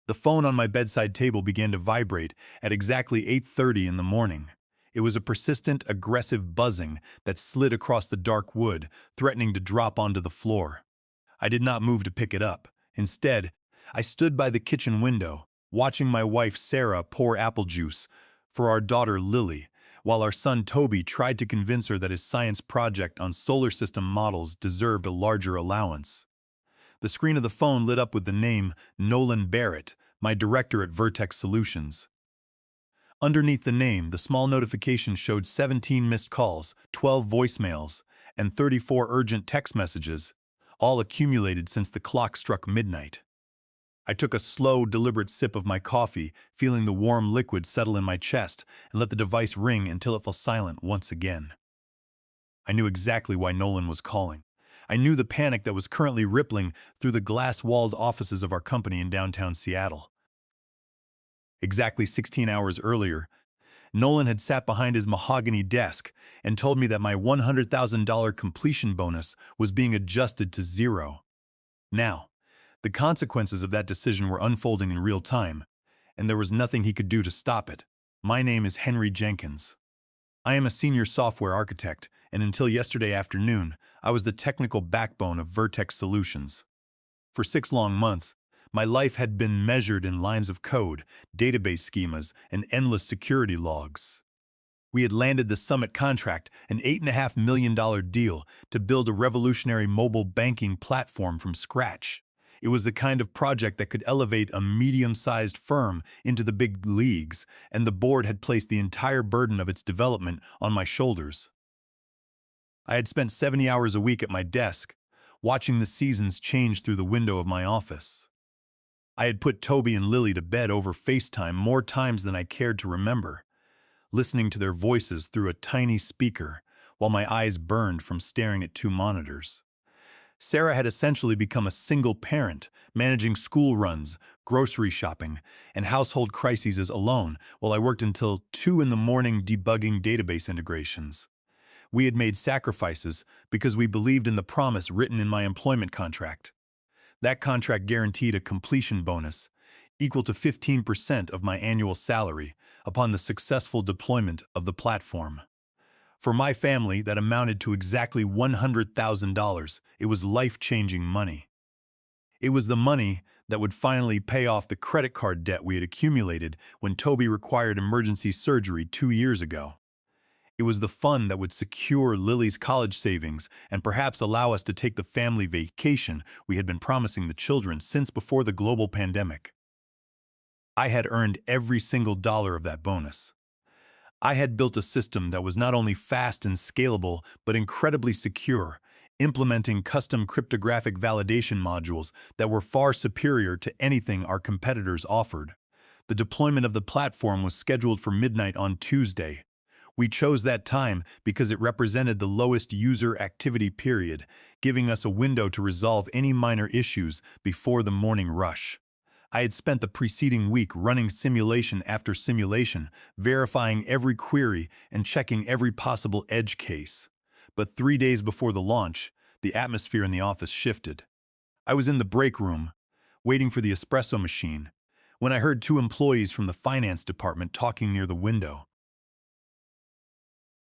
The phone on my bedside table began to vibrate at exactly 8:30 in the morning. It was a persistent, aggressive buzzing that slid across the dark wood, threatening to drop onto the floor. I did not move to pick it up. Instead, I stood by the kitchen window, watching my wife Sarah pour apple juice for our daughter Lily, while our son Toby tried to convince her that his science project on solar system models deserved a larger allowance. The screen of the phone lit up with the name Nolan Barrett, my director at Vertex Solutions. Underneath the name, the small notification showed 17 missed calls, 12 voicemails, and 34 urgent text messages, all accumulated since the clock struck midnight. I took a slow, deliberate sip of my coffee, feeling the warm liquid settle in my chest, and let the device ring until it fell silent once again. I knew exactly why Nolan was calling. I knew the panic that was currently rippling through the glass-walled offices of our company in downtown Seattle. Exactly 16 hours earlier, Nolan had sat behind his mahogany desk and told me that my $100,000 completion bonus was being adjusted to zero. Now, the consequences of that decision were unfolding in real time, and there was nothing he could do to stop it. My name is Henry Jenkins. I am a senior software architect, and until yesterday afternoon, I was the technical backbone of Vertex Solutions. For 6 long months, my life had been measured in lines of code, database schemas, and endless security logs. We had landed the Summit contract, an $8.5 million deal to build a revolutionary mobile banking platform from scratch. It was the kind of project that could elevate a medium-sized firm into the big leagues, and the board had placed the entire burden of its development on my shoulders. I had spent 70 hours a week at my desk, watching the seasons change through the window of my office. I had put Toby and Lily to bed over FaceTime more times than I cared to remember, listening to their voices through a tiny speaker while my eyes burned from staring at 2 monitors. Sarah had essentially become a single parent, managing school runs, grocery shopping, and household crises alone, while I worked until 2 in the morning debugging database integrations. We had made sacrifices because we believed in the promise written in my employment contract. That contract guaranteed a completion bonus, equal to 15% of my annual salary, upon the successful deployment of the platform. For my family, that amounted to exactly $100,000. It was life-changing money. It was the money that would finally pay off the credit card debt we had accumulated when Toby required emergency surgery 2 years ago. It was the fund that would secure Lily's college savings and perhaps allow us to take the family vacation we had been promising the children since before the global pandemic. I had earned every single dollar of that bonus. I had built a system that was not only fast and scalable, but incredibly secure, implementing custom cryptographic validation modules that were far superior to anything our competitors offered. The deployment of the platform was scheduled for midnight on Tuesday. We chose that time because it represented the lowest user activity period, giving us a window to resolve any minor issues before the morning rush. I had spent the preceding week running simulation after simulation, verifying every query and checking every possible edge case. But 3 days before the launch, the atmosphere in the office shifted. I was in the break room, waiting for the espresso machine, when I heard 2 employees from the finance department talking near the window.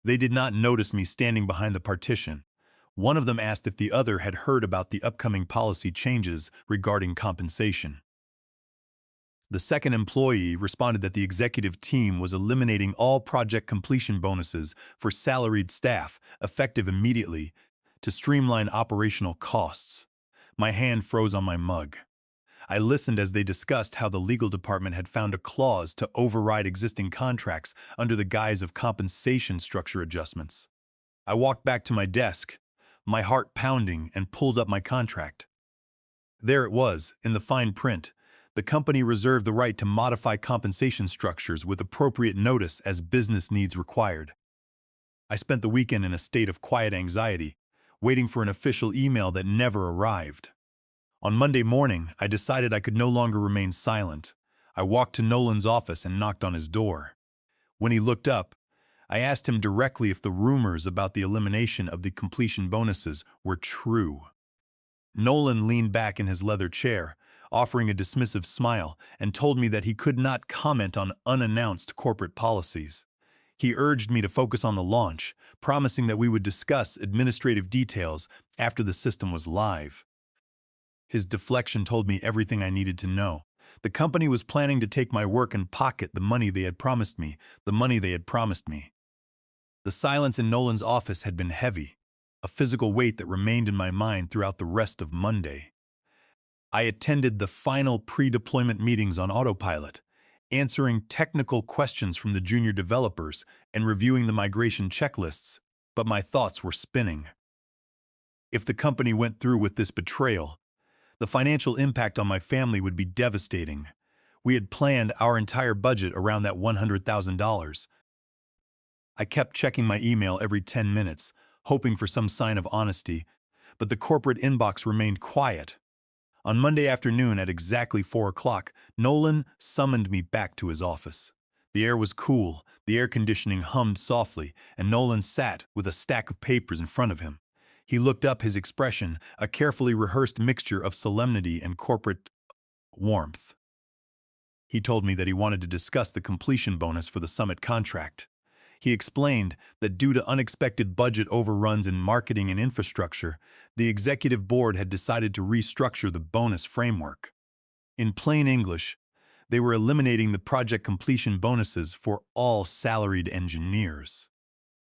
They did not notice me standing behind the partition. One of them asked if the other had heard about the upcoming policy changes regarding compensation. The second employee responded that the executive team was eliminating all project completion bonuses for salaried staff, effective immediately, to streamline operational costs. My hand froze on my mug. I listened as they discussed how the legal department had found a clause to override existing contracts under the guise of compensation structure adjustments. I walked back to my desk, my heart pounding, and pulled up my contract. There it was, in the fine print. The company reserved the right to modify compensation structures with appropriate notice as business needs required. I spent the weekend in a state of quiet anxiety, waiting for an official email that never arrived. On Monday morning, I decided I could no longer remain silent. I walked to Nolan's office and knocked on his door. When he looked up, I asked him directly if the rumors about the elimination of the completion bonuses were true. Nolan leaned back in his leather chair, offering a dismissive smile, and told me that he could not comment on unannounced corporate policies. He urged me to focus on the launch, promising that we would discuss administrative details after the system was live. His deflection told me everything I needed to know. The company was planning to take my work and pocket the money they had promised me, the money they had promised me. The silence in Nolan's office had been heavy, a physical weight that remained in my mind throughout the rest of Monday. I attended the final pre-deployment meetings on autopilot, answering technical questions from the junior developers and reviewing the migration checklists, but my thoughts were spinning. If the company went through with this betrayal, the financial impact on my family would be devastating. We had planned our entire budget around that $100,000. I kept checking my email every 10 minutes, hoping for some sign of honesty, but the corporate inbox remained quiet. On Monday afternoon at exactly 4 o'clock, Nolan summoned me back to his office. The air was cool, the air conditioning hummed softly, and Nolan sat with a stack of papers in front of him. He looked up, his expression a carefully rehearsed mixture of solemnity and corporate warmth. He told me that he wanted to discuss the completion bonus for the summit contract. He explained that due to unexpected budget overruns in marketing and infrastructure, the executive board had decided to restructure the bonus framework. In plain English, they were eliminating the project completion bonuses for all salaried engineers.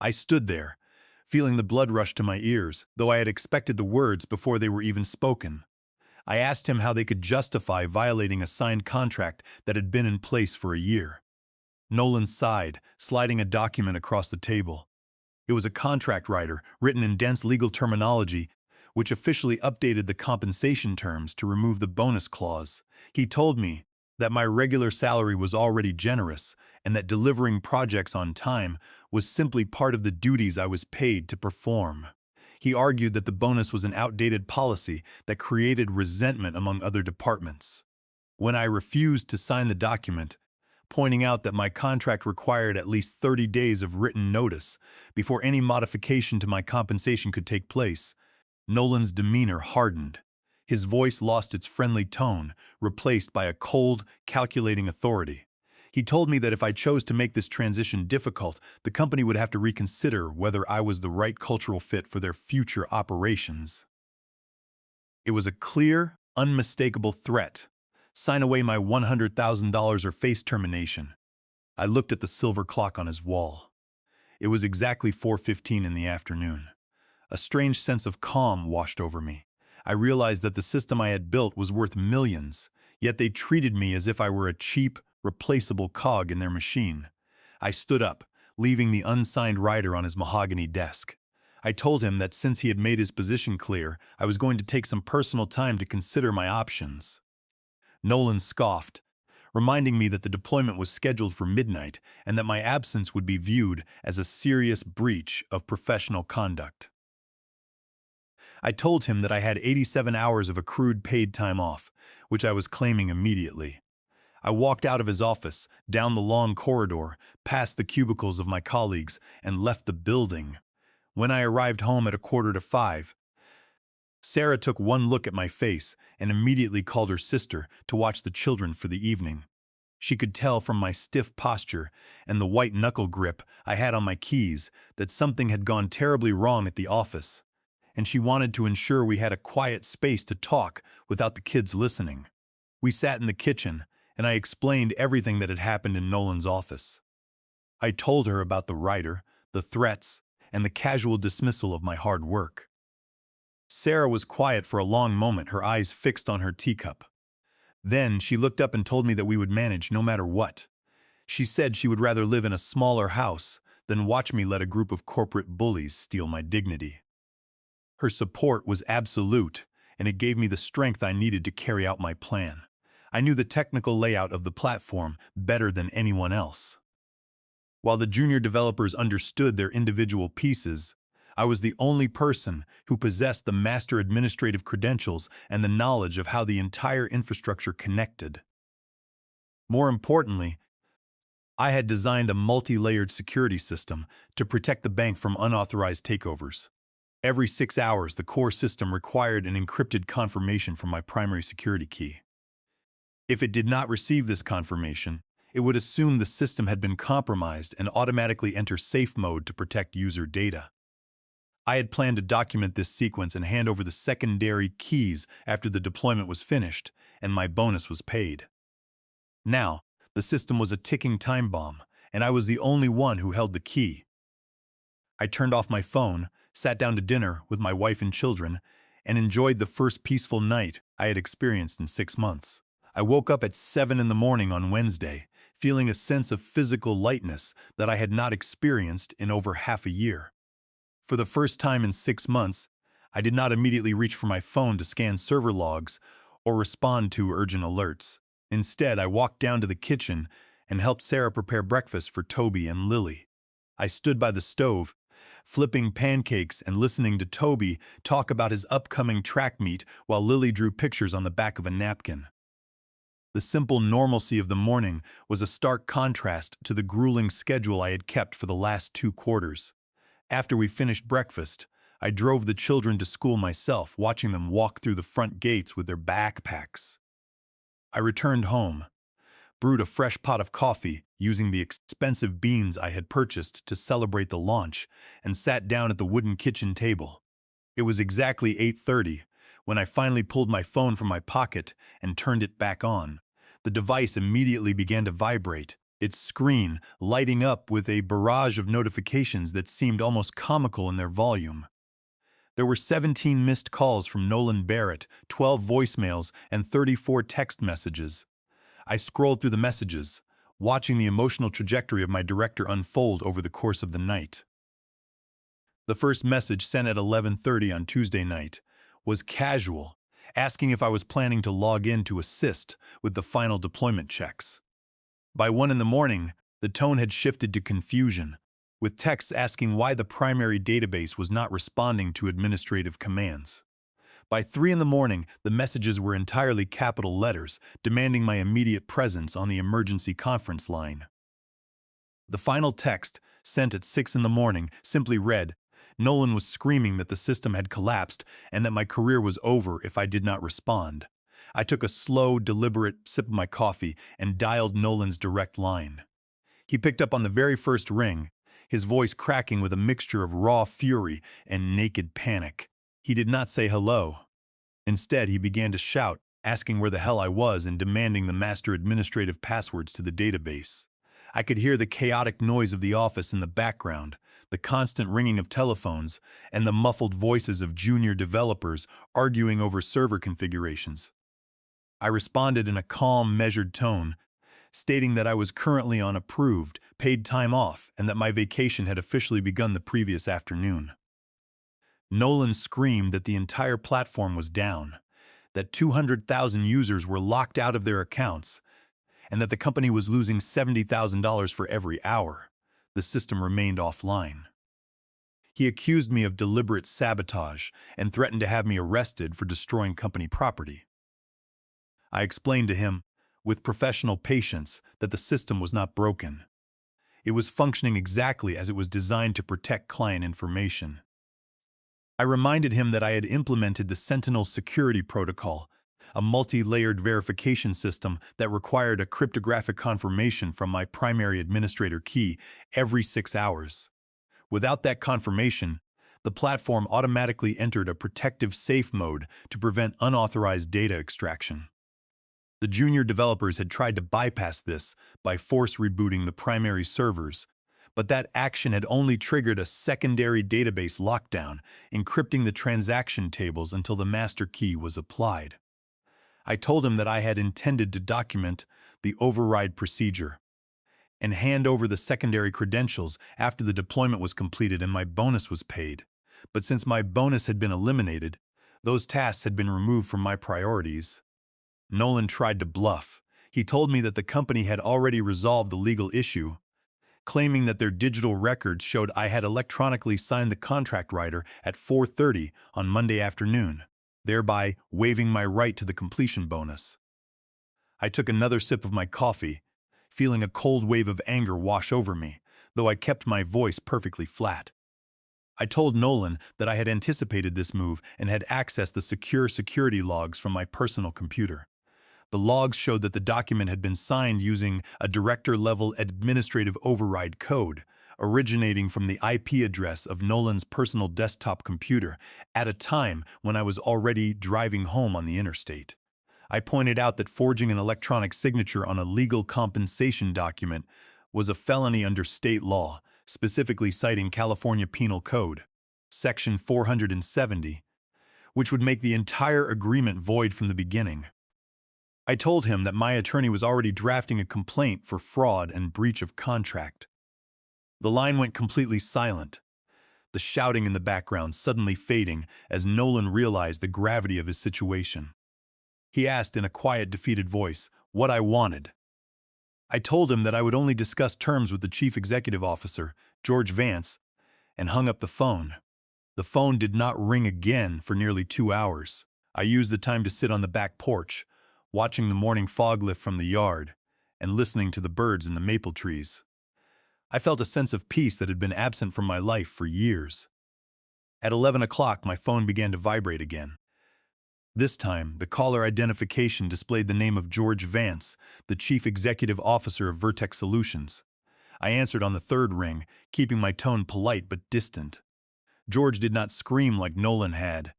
I stood there, feeling the blood rush to my ears, though I had expected the words before they were even spoken. I asked him how they could justify violating a signed contract that had been in place for a year. Nolan sighed, sliding a document across the table. It was a contract writer, written in dense legal terminology, which officially updated the compensation terms to remove the bonus clause. He told me that my regular salary was already generous and that delivering projects on time was simply part of the duties I was paid to perform. He argued that the bonus was an outdated policy that created resentment among other departments. When I refused to sign the document, pointing out that my contract required at least 30 days of written notice before any modification to my compensation could take place, Nolan's demeanor hardened. His voice lost its friendly tone, replaced by a cold, calculating authority. He told me that if I chose to make this transition difficult, the company would have to reconsider whether I was the right cultural fit for their future operations. It was a clear, unmistakable threat. Sign away my $100,000 or face termination. I looked at the silver clock on his wall. It was exactly 4:15 in the afternoon. A strange sense of calm washed over me. I realized that the system I had built was worth millions, yet they treated me as if I were a cheap, replaceable cog in their machine. I stood up, leaving the unsigned rider on his mahogany desk. I told him that since he had made his position clear, I was going to take some personal time to consider my options. Nolan scoffed, reminding me that the deployment was scheduled for midnight and that my absence would be viewed as a serious breach of professional conduct. I told him that I had 87 hours of accrued paid time off, which I was claiming immediately. I walked out of his office, down the long corridor, past the cubicles of my colleagues, and left the building. When I arrived home at 4:45, Sarah took one look at my face and immediately called her sister to watch the children for the evening. She could tell from my stiff posture and the white knuckle grip I had on my keys that something had gone terribly wrong at the office, and she wanted to ensure we had a quiet space to talk without the kids listening. We sat in the kitchen, and I explained everything that had happened in Nolan's office. I told her about the writer, the threats, and the casual dismissal of my hard work. Sarah was quiet for a long moment, her eyes fixed on her teacup. Then she looked up and told me that we would manage no matter what. She said she would rather live in a smaller house than watch me let a group of corporate bullies steal my dignity. Her support was absolute, and it gave me the strength I needed to carry out my plan. I knew the technical layout of the platform better than anyone else. While the junior developers understood their individual pieces, I was the only person who possessed the master administrative credentials and the knowledge of how the entire infrastructure connected. More importantly, I had designed a multi-layered security system to protect the bank from unauthorized takeovers. Every 6 hours, the core system required an encrypted confirmation from my primary security key. If it did not receive this confirmation, it would assume the system had been compromised and automatically enter safe mode to protect user data. I had planned to document this sequence and hand over the secondary keys after the deployment was finished and my bonus was paid. Now, the system was a ticking time bomb, and I was the only one who held the key. I turned off my phone, sat down to dinner with my wife and children, and enjoyed the first peaceful night I had experienced in 6 months. I woke up at 7 in the morning on Wednesday, feeling a sense of physical lightness that I had not experienced in over half a year. For the first time in 6 months, I did not immediately reach for my phone to scan server logs or respond to urgent alerts. Instead, I walked down to the kitchen and helped Sarah prepare breakfast for Toby and Lily. I stood by the stove, flipping pancakes and listening to Toby talk about his upcoming track meet while Lily drew pictures on the back of a napkin. The simple normalcy of the morning was a stark contrast to the grueling schedule I had kept for the last 2 quarters. After we finished breakfast, I drove the children to school myself, watching them walk through the front gates with their backpacks. I returned home, brewed a fresh pot of coffee using the expensive beans I had purchased to celebrate the launch, and sat down at the wooden kitchen table. It was exactly 8:30 when I finally pulled my phone from my pocket and turned it back on. The device immediately began to vibrate, its screen lighting up with a barrage of notifications that seemed almost comical in their volume. There were 17 missed calls from Nolan Barrett, 12 voicemails, and 34 text messages. I scrolled through the messages, watching the emotional trajectory of my director unfold over the course of the night. The first message, sent at 11:30 on Tuesday night, was casual, asking if I was planning to log in to assist with the final deployment checks. By 1 in the morning, the tone had shifted to confusion, with texts asking why the primary database was not responding to administrative commands. By 3 in the morning, the messages were entirely capital letters, demanding my immediate presence on the emergency conference line. The final text, sent at 6 in the morning, simply read, "Nolan was screaming that the system had collapsed and that my career was over if I did not respond." I took a slow, deliberate sip of my coffee and dialed Nolan's direct line. He picked up on the very first ring, his voice cracking with a mixture of raw fury and naked panic. He did not say hello. Instead, he began to shout, asking where the hell I was and demanding the master administrative passwords to the database. I could hear the chaotic noise of the office in the background, the constant ringing of telephones, and the muffled voices of junior developers arguing over server configurations. I responded in a calm, measured tone, stating that I was currently on approved, paid time off and that my vacation had officially begun the previous afternoon. Nolan screamed that the entire platform was down, that 200,000 users were locked out of their accounts, and that the company was losing $70,000 for every hour the system remained offline. He accused me of deliberate sabotage and threatened to have me arrested for destroying company property. I explained to him, with professional patience, that the system was not broken. It was functioning exactly as it was designed to protect client information. I reminded him that I had implemented the Sentinel Security Protocol, a multi-layered verification system that required a cryptographic confirmation from my primary administrator key every 6 hours. Without that confirmation, the platform automatically entered a protective safe mode to prevent unauthorized data extraction. The junior developers had tried to bypass this by force rebooting the primary servers, but that action had only triggered a secondary database lockdown, encrypting the transaction tables until the master key was applied. I told him that I had intended to document the override procedure and hand over the secondary credentials after the deployment was completed and my bonus was paid. But since my bonus had been eliminated, those tasks had been removed from my priorities. Nolan tried to bluff. He told me that the company had already resolved the legal issue, claiming that their digital records showed I had electronically signed the contract writer at 4:30 on Monday afternoon, thereby waiving my right to the completion bonus. I took another sip of my coffee, feeling a cold wave of anger wash over me, though I kept my voice perfectly flat. I told Nolan that I had anticipated this move and had accessed the secure security logs from my personal computer. The logs showed that the document had been signed using a director-level administrative override code, originating from the IP address of Nolan's personal desktop computer at a time when I was already driving home on the interstate. I pointed out that forging an electronic signature on a legal compensation document was a felony under state law, specifically citing California Penal Code, Section 470, which would make the entire agreement void from the beginning. I told him that my attorney was already drafting a complaint for fraud and breach of contract. The line went completely silent, the shouting in the background suddenly fading as Nolan realized the gravity of his situation. He asked in a quiet, defeated voice what I wanted. I told him that I would only discuss terms with the chief executive officer, George Vance, and hung up the phone. The phone did not ring again for nearly 2 hours. I used the time to sit on the back porch, watching the morning fog lift from the yard and listening to the birds in the maple trees. I felt a sense of peace that had been absent from my life for years. At 11 o'clock, my phone began to vibrate again. This time, the caller identification displayed the name of George Vance, the chief executive officer of Vertex Solutions. I answered on the third ring, keeping my tone polite but distant. George did not scream like Nolan had.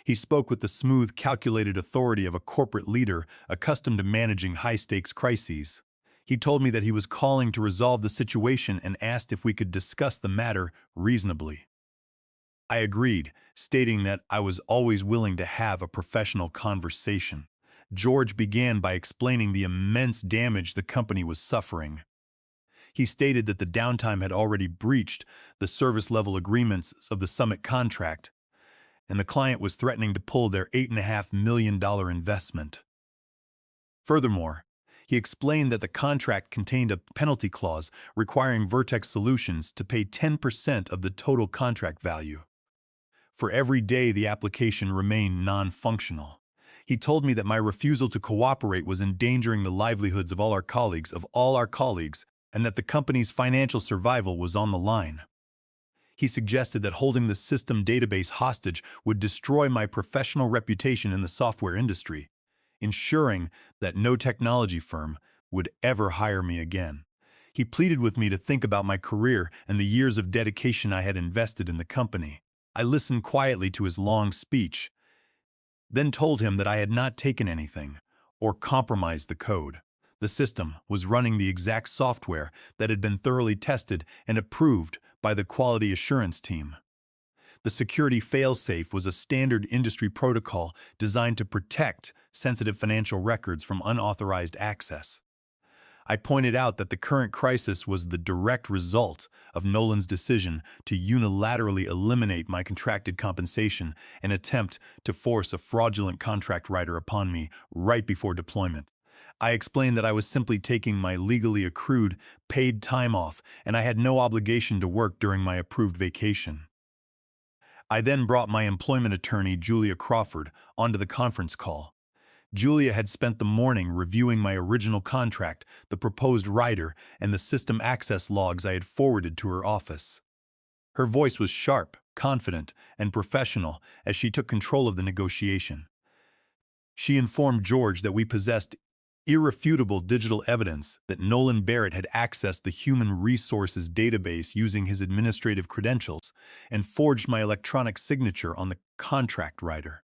He spoke with the smooth, calculated authority of a corporate leader accustomed to managing high-stakes crises. He told me that he was calling to resolve the situation and asked if we could discuss the matter reasonably. I agreed, stating that I was always willing to have a professional conversation. George began by explaining the immense damage the company was suffering. He stated that the downtime had already breached the service-level agreements of the Summit contract, and the client was threatening to pull their $8.5 million investment. Furthermore, he explained that the contract contained a penalty clause requiring Vertex Solutions to pay 10% of the total contract value for every day the application remained non-functional. He told me that my refusal to cooperate was endangering the livelihoods of all our colleagues, and that the company's financial survival was on the line. He suggested that holding the system database hostage would destroy my professional reputation in the software industry, ensuring that no technology firm would ever hire me again. He pleaded with me to think about my career and the years of dedication I had invested in the company. I listened quietly to his long speech, then told him that I had not taken anything or compromised the code. The system was running the exact software that had been thoroughly tested and approved by the quality assurance team. The security failsafe was a standard industry protocol designed to protect sensitive financial records from unauthorized access. I pointed out that the current crisis was the direct result of Nolan's decision to unilaterally eliminate my contracted compensation and attempt to force a fraudulent contract writer upon me right before deployment. I explained that I was simply taking my legally accrued, paid time off, and I had no obligation to work during my approved vacation. I then brought my employment attorney, Julia Crawford, onto the conference call. Julia had spent the morning reviewing my original contract, the proposed rider, and the system access logs I had forwarded to her office. Her voice was sharp, confident, and professional as she took control of the negotiation. She informed George that we possessed irrefutable digital evidence that Nolan Barrett had accessed the human resources database using his administrative credentials and forged my electronic signature on the contract rider.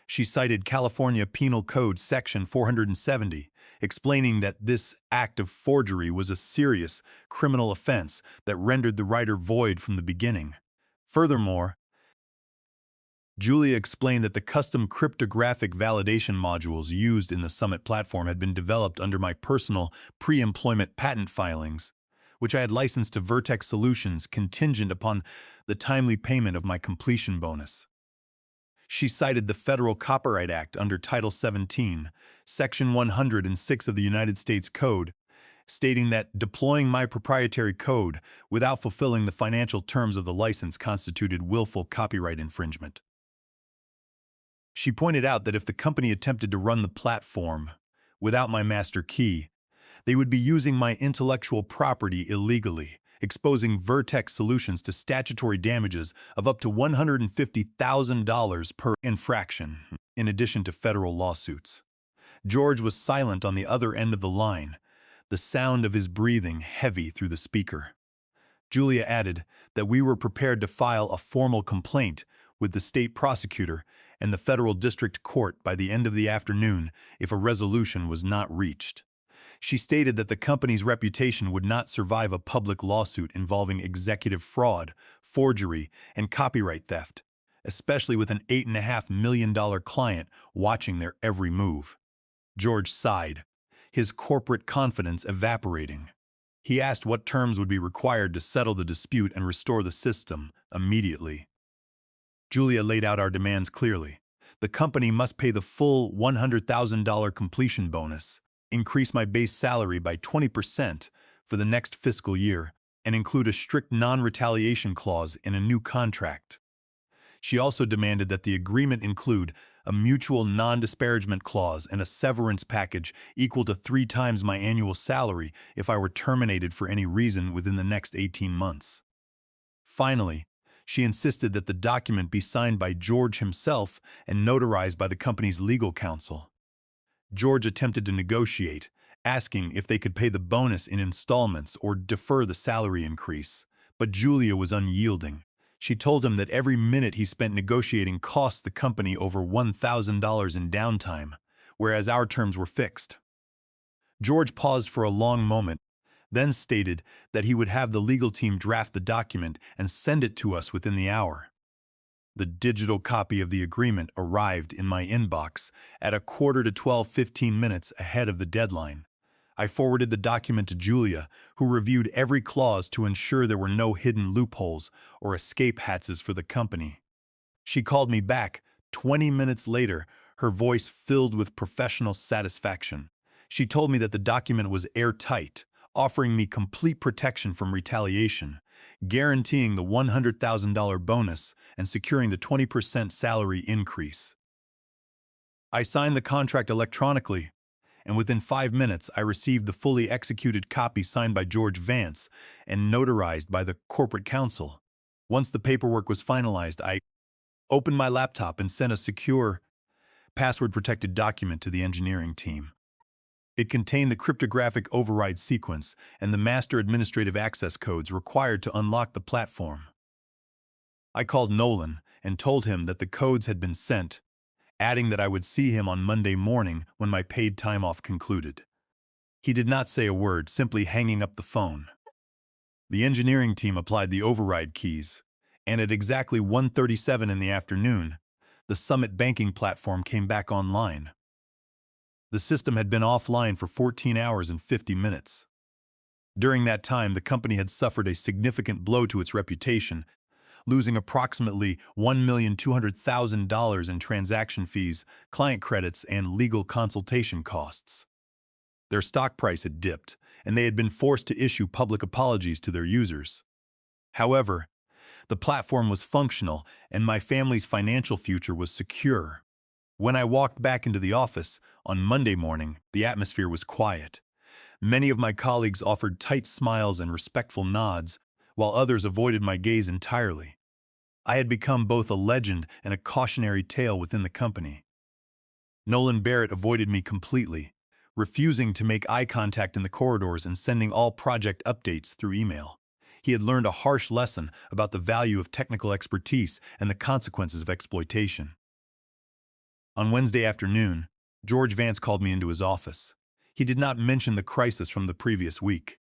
She cited California Penal Code Section 470, explaining that this act of forgery was a serious criminal offense that rendered the rider void from the beginning. Furthermore, Julia explained that the custom cryptographic validation modules used in the Summit platform had been developed under my personal pre-employment patent filings, which I had licensed to Vertex Solutions contingent upon the timely payment of my completion bonus. She cited the Federal Copyright Act under Title 17, Section 106 of the United States Code, stating that deploying my proprietary code without fulfilling the financial terms of the license constituted willful copyright infringement. She pointed out that if the company attempted to run the platform without my master key, they would be using my intellectual property illegally, exposing Vertex Solutions to statutory damages of up to $150,000 per infraction, in addition to federal lawsuits. George was silent on the other end of the line, the sound of his breathing heavy through the speaker. Julia added that we were prepared to file a formal complaint with the state prosecutor and the federal district court by the end of the afternoon if a resolution was not reached. She stated that the company's reputation would not survive a public lawsuit involving executive fraud, forgery, and copyright theft, especially with an $8.5 million client watching their every move. George sighed, his corporate confidence evaporating. He asked what terms would be required to settle the dispute and restore the system immediately. Julia laid out our demands clearly. The company must pay the full $100,000 completion bonus, increase my base salary by 20% for the next fiscal year, and include a strict non-retaliation clause in a new contract. She also demanded that the agreement include a mutual non-disparagement clause and a severance package equal to 3 times my annual salary if I were terminated for any reason within the next 18 months. Finally, she insisted that the document be signed by George himself and notarized by the company's legal counsel. George attempted to negotiate, asking if they could pay the bonus in installments or defer the salary increase, but Julia was unyielding. She told him that every minute he spent negotiating cost the company over $1,000 in downtime, whereas our terms were fixed. George paused for a long moment, then stated that he would have the legal team draft the document and send it to us within the hour. The digital copy of the agreement arrived in my inbox at 11:45, 15 minutes ahead of the deadline. I forwarded the document to Julia, who reviewed every clause to ensure there were no hidden loopholes or escape hatches for the company. She called me back 20 minutes later, her voice filled with professional satisfaction. She told me that the document was airtight, offering me complete protection from retaliation, guaranteeing the $100,000 bonus and securing the 20% salary increase. I signed the contract electronically, and within 5 minutes I received the fully executed copy signed by George Vance and notarized by the corporate counsel. Once the paperwork was finalized, I opened my laptop and sent a secure, password-protected document to the engineering team. It contained the cryptographic override sequence and the master administrative access codes required to unlock the platform. I called Nolan and told him that the codes had been sent, adding that I would see him on Monday morning when my paid time off concluded. He did not say a word, simply hanging up the phone. The engineering team applied the override keys, and at exactly 1:37 in the afternoon, the Summit banking platform came back online. The system had been offline for 14 hours and 50 minutes. During that time, the company had suffered a significant blow to its reputation, losing approximately $1,200,000 in transaction fees, client credits, and legal consultation costs. Their stock price had dipped, and they had been forced to issue public apologies to their users. However, the platform was functional, and my family's financial future was secure. When I walked back into the office on Monday morning, the atmosphere was quiet. Many of my colleagues offered tight smiles and respectful nods, while others avoided my gaze entirely. I had become both a legend and a cautionary tale within the company. Nolan Barrett avoided me completely, refusing to make eye contact in the corridors and sending all project updates through email. He had learned a harsh lesson about the value of technical expertise and the consequences of exploitation. On Wednesday afternoon, George Vance called me into his office. He did not mention the crisis from the previous week.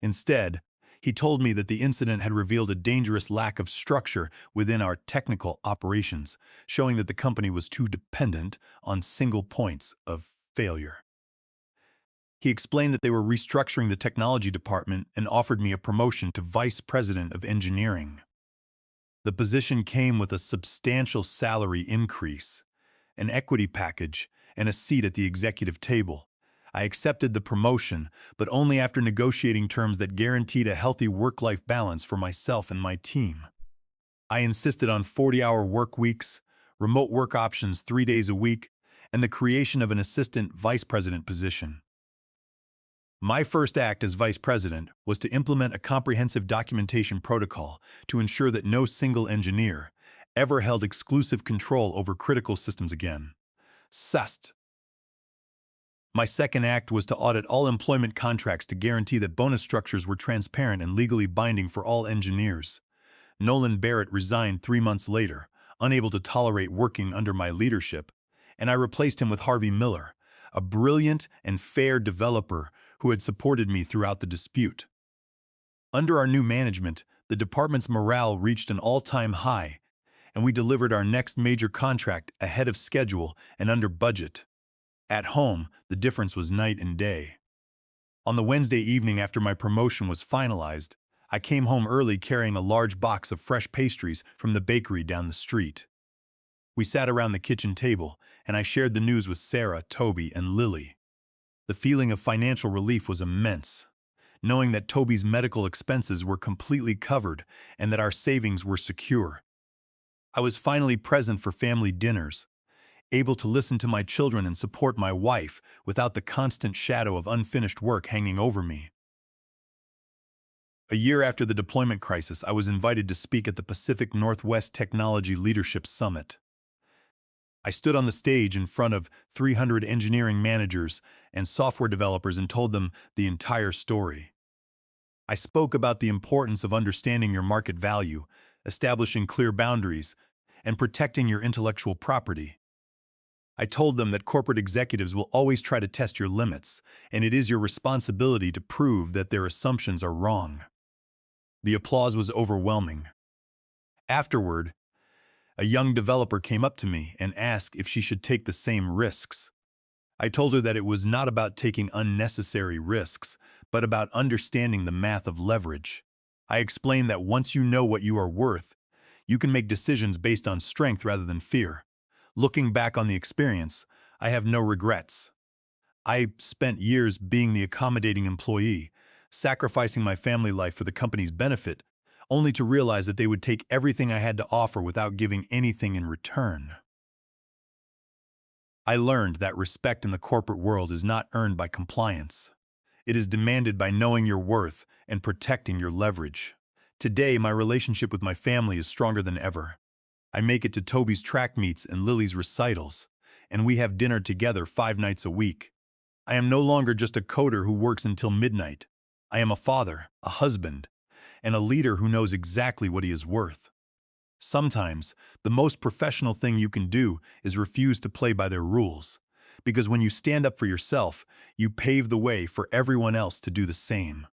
Instead, he told me that the incident had revealed a dangerous lack of structure within our technical operations, showing that the company was too dependent on single points of failure. He explained that they were restructuring the technology department and offered me a promotion to vice president of engineering. The position came with a substantial salary increase, an equity package, and a seat at the executive table. I accepted the promotion, but only after negotiating terms that guaranteed a healthy work-life balance for myself and my team. I insisted on 40-hour work weeks, remote work options 3 days a week, and the creation of an assistant vice president position. My first act as vice president was to implement a comprehensive documentation protocol to ensure that no single engineer ever held exclusive control over critical systems again. SAST My second act was to audit all employment contracts to guarantee that bonus structures were transparent and legally binding for all engineers. Nolan Barrett resigned 3 months later, unable to tolerate working under my leadership, and I replaced him with Harvey Miller, a brilliant and fair developer who had supported me throughout the dispute. Under our new management, the department's morale reached an all-time high, and we delivered our next major contract ahead of schedule and under budget. At home, the difference was night and day. On the Wednesday evening after my promotion was finalized, I came home early carrying a large box of fresh pastries from the bakery down the street. We sat around the kitchen table, and I shared the news with Sarah, Toby, and Lily. The feeling of financial relief was immense, knowing that Toby's medical expenses were completely covered and that our savings were secure. I was finally present for family dinners, able to listen to my children and support my wife without the constant shadow of unfinished work hanging over me. A year after the deployment crisis, I was invited to speak at the Pacific Northwest Technology Leadership Summit. I stood on the stage in front of 300 engineering managers and software developers and told them the entire story. I spoke about the importance of understanding your market value, establishing clear boundaries, and protecting your intellectual property. I told them that corporate executives will always try to test your limits, and it is your responsibility to prove that their assumptions are wrong. The applause was overwhelming. Afterward, a young developer came up to me and asked if she should take the same risks. I told her that it was not about taking unnecessary risks, but about understanding the math of leverage. I explained that once you know what you are worth, you can make decisions based on strength rather than fear. Looking back on the experience, I have no regrets. I spent years being the accommodating employee, sacrificing my family life for the company's benefit, only to realize that they would take everything I had to offer without giving anything in return. I learned that respect in the corporate world is not earned by compliance. It is demanded by knowing your worth and protecting your leverage. Today, my relationship with my family is stronger than ever. I make it to Toby's track meets and Lily's recitals, and we have dinner together 5 nights a week. I am no longer just a coder who works until midnight. I am a father, a husband, and a leader who knows exactly what he is worth. Sometimes, the most professional thing you can do is refuse to play by their rules, because when you stand up for yourself, you pave the way for everyone else to do the same.